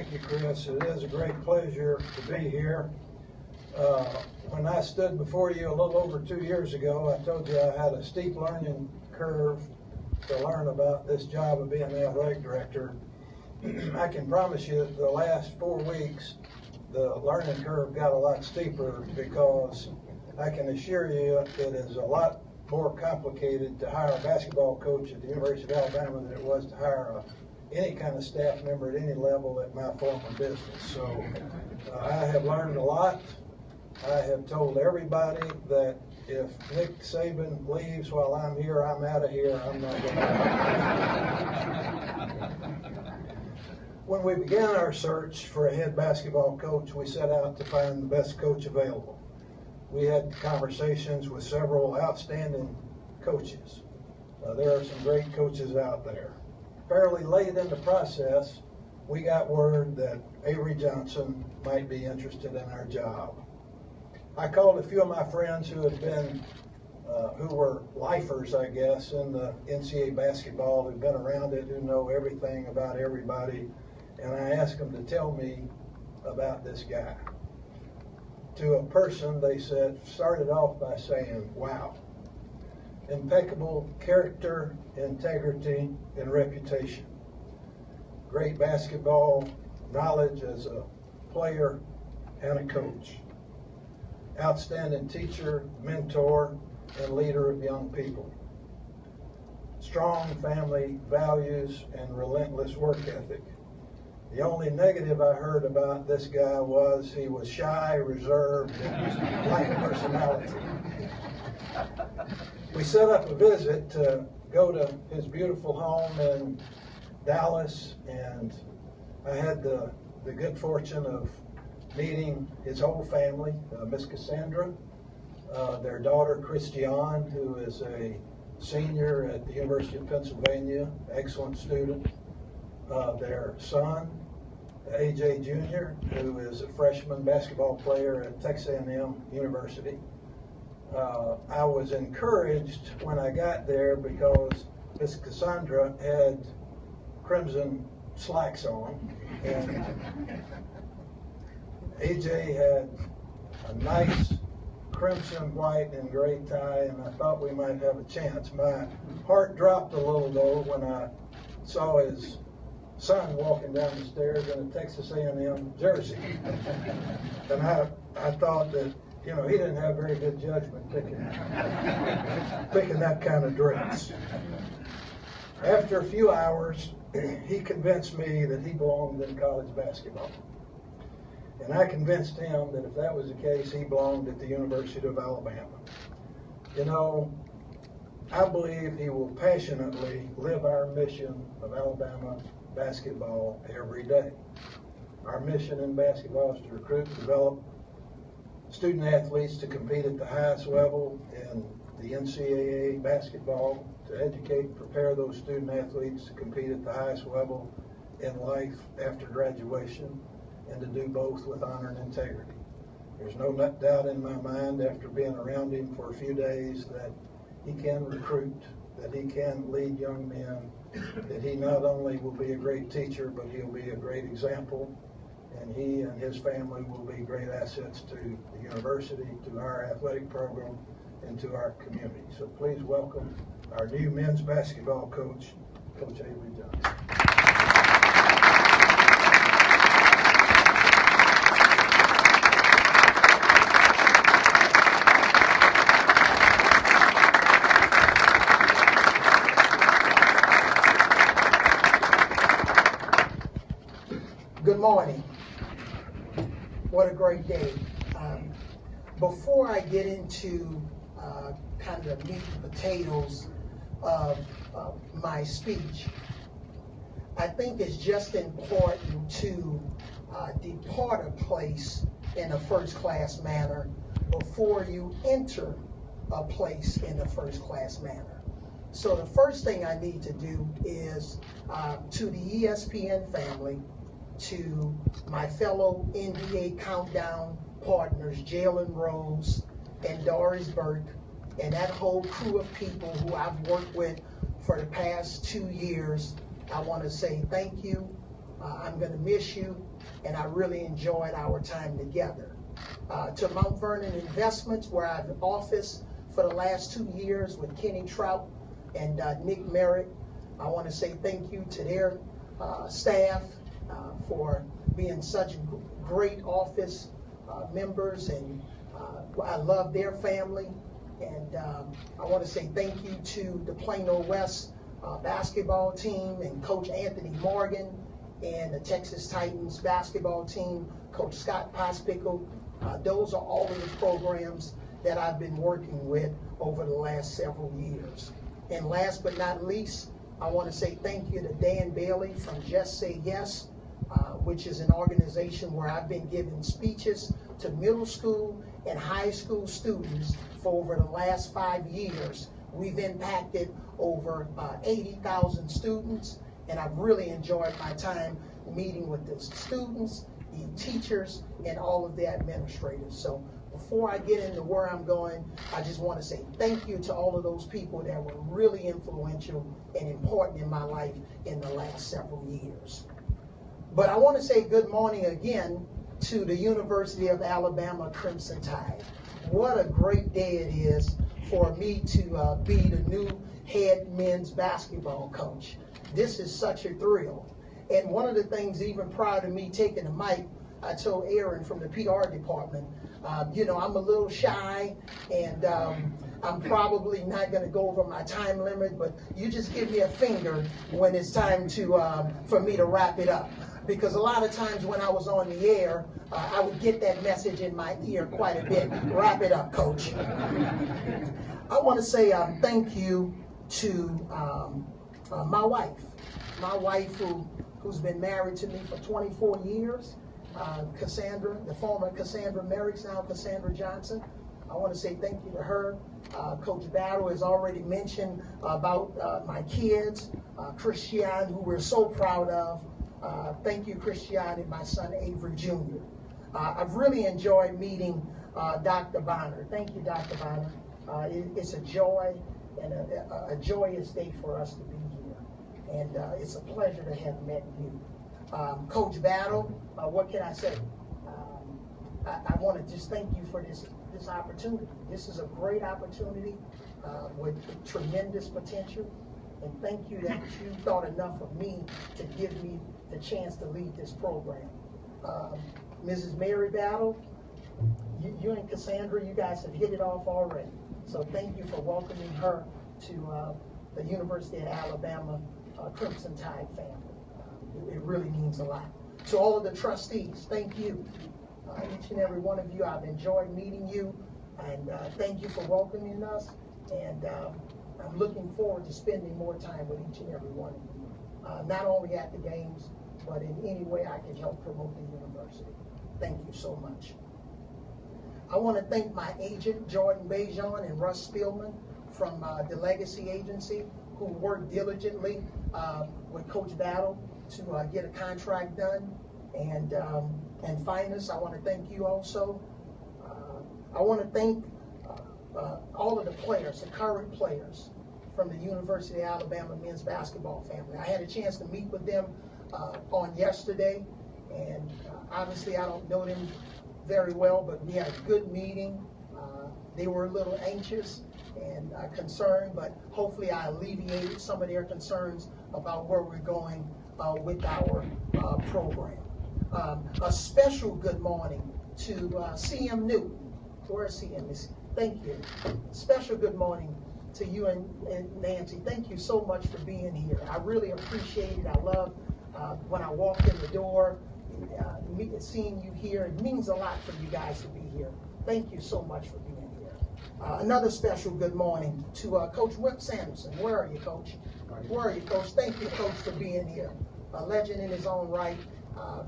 Thank you, Chris. It is a great pleasure to be here. When I stood before you a little over 2 years ago, I told you I had a steep learning curve to learn about this job of being an athletic director. I can promise you that the last 4 weeks, the learning curve got a lot steeper, because I can assure you it is a lot more complicated to hire a basketball coach at the University of Alabama than it was to hire any kind of staff member at any level at my former business. So I have learned a lot. I have told everybody that if Nick Saban leaves while I'm here, I'm out of here. I'm not going to. When we began our search for a head basketball coach, we set out to find the best coach available. We had conversations with several outstanding coaches. There are some great coaches out there. Fairly late in the process, we got word that Avery Johnson might be interested in our job. I called a few of my friends who had been, who were lifers, I guess, in the NCAA basketball, who've been around it, who know everything about everybody, and I asked them to tell me about this guy. To a person, they started off by saying, wow. Impeccable character, integrity, and reputation. Great basketball knowledge as a player and a coach. Outstanding teacher, mentor, and leader of young people. Strong family values and relentless work ethic. The only negative I heard about this guy was he was shy, reserved, and lacked personality. We set up a visit to go to his beautiful home in Dallas, and I had the good fortune of meeting his whole family, Miss Cassandra, their daughter Christiane, who is a senior at the University of Pennsylvania, excellent student, their son, AJ Jr., who is a freshman basketball player at Texas A&M University. I was encouraged when I got there because Miss Cassandra had crimson slacks on, and AJ had a nice crimson, white, and gray tie, and I thought we might have a chance. My heart dropped a little, though, when I saw his son walking down the stairs in a Texas A&M jersey. And I thought that, you know, he didn't have very good judgment picking that kind of dress. After a few hours, he convinced me that he belonged in college basketball. And I convinced him that if that was the case, he belonged at the University of Alabama. You know, I believe he will passionately live our mission of Alabama basketball every day. Our mission in basketball is to recruit and develop student athletes to compete at the highest level in the NCAA basketball, to educate and prepare those student athletes to compete at the highest level in life after graduation, and to do both with honor and integrity. There's no doubt in my mind, after being around him for a few days, that he can recruit, that he can lead young men, that he not only will be a great teacher, but he'll be a great example, and he and his family will be great assets to the university, to our athletic program, and to our community. So please welcome our new men's basketball coach, Coach Avery Johnson. Good morning. What a great day. Before I get into kind of the meat and potatoes of my speech, I think it's just important to depart a place in a first-class manner before you enter a place in a first-class manner. So the first thing I need to do is to the ESPN family, to my fellow NBA Countdown partners, Jalen Rose and Doris Burke, and that whole crew of people who I've worked with for the past 2 years, I want to say thank you I'm going to miss you, and I really enjoyed our time together. To Mount Vernon Investments, where I've officed for the last 2 years with Kenny Trout and Nick Merritt, I want to say thank you to their staff for being such great office members, and I love their family. And I want to say thank you to the Plano West basketball team and Coach Anthony Morgan, and the Texas Titans basketball team, Coach Scott Pospickle. Those are all of the programs that I've been working with over the last several years. And last but not least, I want to say thank you to Dan Bailey from Just Say Yes, which is an organization where I've been giving speeches to middle school and high school students for over the last 5 years. We've impacted over 80,000 students, and I've really enjoyed my time meeting with the students, the teachers, and all of the administrators. So before I get into where I'm going, I just want to say thank you to all of those people that were really influential and important in my life in the last several years. But I want to say good morning again to the University of Alabama Crimson Tide. What a great day it is for me to be the new head men's basketball coach. This is such a thrill. And one of the things, even prior to me taking the mic, I told Aaron from the PR department, you know, I'm a little shy, and I'm probably not going to go over my time limit, but you just give me a finger when it's time to for me to wrap it up. Because a lot of times when I was on the air, I would get that message in my ear quite a bit. Wrap it up, Coach. I want to say thank you to my wife who's been married to me for 24 years, Cassandra, the former Cassandra Merrick's, now Cassandra Johnson. I want to say thank you to her. Coach Battle has already mentioned about my kids, Christian, who we're so proud of. Thank you, Christian, and my son, Avery Jr. I've really enjoyed meeting Dr. Bonner. Thank you, Dr. Bonner. It's a joy and a joyous day for us to be here. And it's a pleasure to have met you. Coach Battle, what can I say? I want to just thank you for this opportunity. This is a great opportunity with tremendous potential. And thank you that you thought enough of me to give me the chance to lead this program. Mrs. Mary Battle, you and Cassandra, you guys have hit it off already. So thank you for welcoming her to the University of Alabama Crimson Tide family. It really means a lot. To all of the trustees, thank you. Each and every one of you, I've enjoyed meeting you, and thank you for welcoming us. And I'm looking forward to spending more time with each and every one of you, not only at the games, but in any way I can help promote the university. Thank you so much. I want to thank my agent, Jordan Bejon and Russ Spielman from the Legacy Agency, who worked diligently with Coach Battle to get a contract done. And Finest, I want to thank you also. I want to thank all of the players, the current players from the University of Alabama men's basketball family. I had a chance to meet with them on yesterday, and obviously I don't know them very well, but we had a good meeting. They were a little anxious and concerned, but hopefully I alleviated some of their concerns about where we're going with our program. A special good morning to CM Newton. Where's CM? Thank you. Special good morning to you and Nancy. Thank you so much for being here. I really appreciate it. I love when I walked in the door, seeing you here. It means a lot for you guys to be here. Thank you so much for being here. Another special good morning to Coach Whip Sanderson. Where are you, Coach? Where are you, Coach? Thank you, Coach, for being here. A legend in his own right.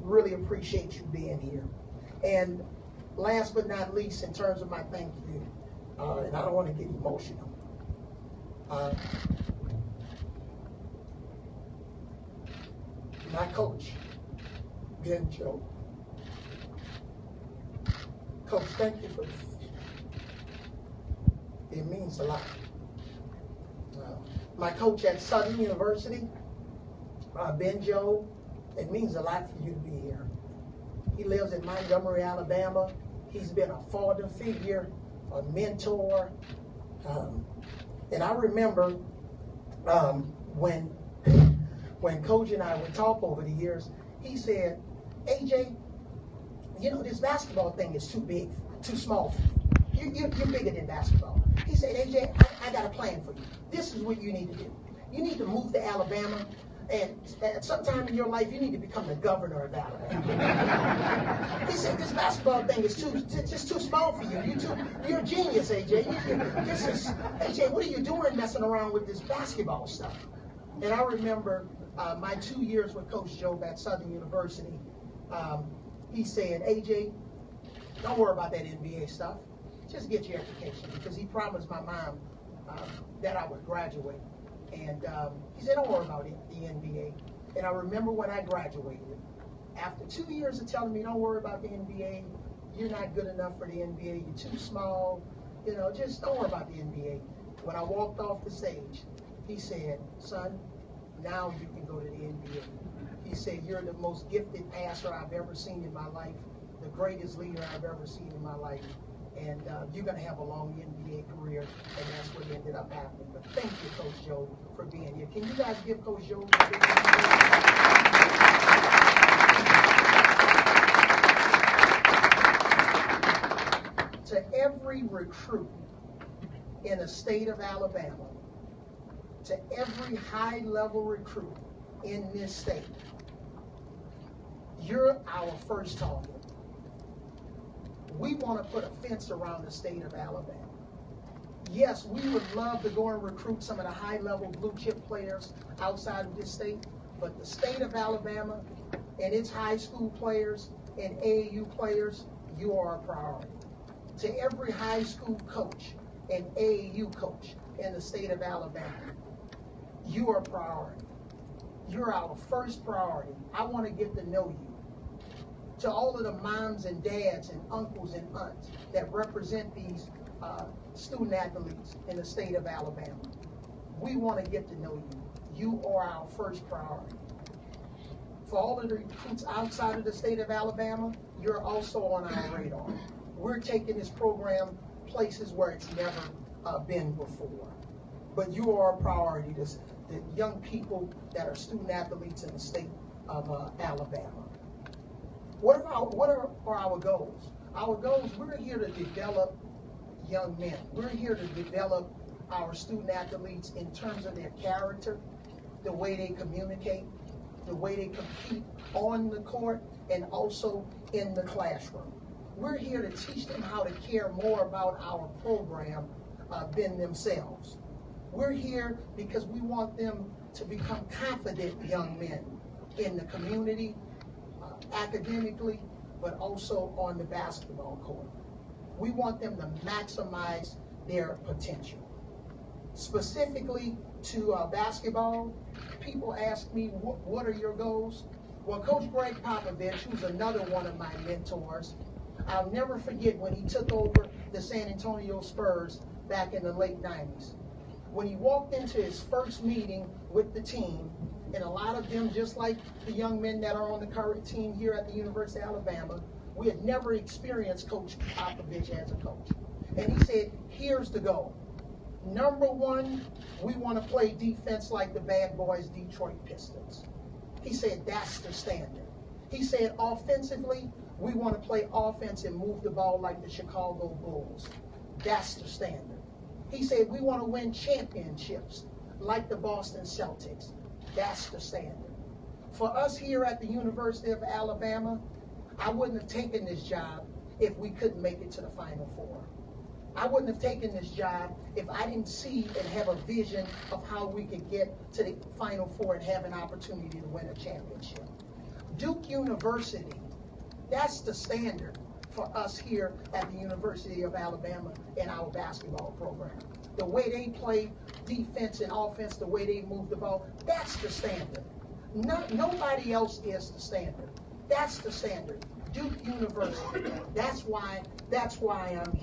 Really appreciate you being here. And last but not least, in terms of my thank you, and I don't want to get emotional, my coach, Ben Joe. Coach, thank you for this. It means a lot. My coach at Southern University, Ben Joe, It means a lot for you to be here. He lives in Montgomery, Alabama. He's been a father figure, a mentor. And I remember when Coach and I would talk over the years, he said, AJ, you know, this basketball thing is too big, too small for you. You're bigger than basketball. He said, AJ, I got a plan for you. This is what you need to do. You need to move to Alabama, and at some time in your life, you need to become the governor of Alabama. He said, this basketball thing is just too small for you. You're a genius, AJ. AJ, what are you doing messing around with this basketball stuff? And I remember my 2 years with Coach Jobe at Southern University. He said, AJ, don't worry about that NBA stuff. Just get your education, because he promised my mom that I would graduate. And he said, don't worry about the NBA. And I remember when I graduated, after 2 years of telling me, don't worry about the NBA, you're not good enough for the NBA, you're too small, you know, just don't worry about the NBA. When I walked off the stage, he said, son, now you can go to the NBA. He said, you're the most gifted passer I've ever seen in my life, the greatest leader I've ever seen in my life. And you're going to have a long NBA career, and that's what ended up happening. But thank you, Coach Joe, for being here. Can you guys give Coach Joe a big hand? To every recruit in the state of Alabama, to every high-level recruit in this state, you're our first target. We want to put a fence around the state of Alabama. Yes, we would love to go and recruit some of the high-level blue-chip players outside of this state, but the state of Alabama and its high school players and AAU players, you are a priority. To every high school coach and AAU coach in the state of Alabama, you are a priority. You're our first priority. I want to get to know you. To all of the moms and dads and uncles and aunts that represent these student athletes in the state of Alabama, we want to get to know you. You are our first priority. For all of the recruits outside of the state of Alabama, you're also on our radar. We're taking this program places where it's never been before. But you are a priority, the young people that are student athletes in the state of Alabama. What are our goals? Our goals, we're here to develop young men. We're here to develop our student athletes in terms of their character, the way they communicate, the way they compete on the court, and also in the classroom. We're here to teach them how to care more about our program than themselves. We're here because we want them to become confident young men in the community, academically, but also on the basketball court. We want them to maximize their potential. Specifically to basketball, people ask me, what are your goals? Well, Coach Greg Popovich, who's another one of my mentors, I'll never forget when he took over the San Antonio Spurs back in the late 90s. When he walked into his first meeting with the team, and a lot of them, just like the young men that are on the current team here at the University of Alabama, we had never experienced Coach Popovich as a coach. And he said, here's the goal. Number one, we want to play defense like the bad boys Detroit Pistons. He said, that's the standard. He said, offensively, we want to play offense and move the ball like the Chicago Bulls. That's the standard. He said, we want to win championships like the Boston Celtics. That's the standard. For us here at the University of Alabama, I wouldn't have taken this job if we couldn't make it to the Final Four. I wouldn't have taken this job if I didn't see and have a vision of how we could get to the Final Four and have an opportunity to win a championship. Duke University, that's the standard for us here at the University of Alabama in our basketball program. The way they play defense and offense, the way they move the ball, that's the standard. Nobody else is the standard. That's the standard. Duke University. That's why I'm here.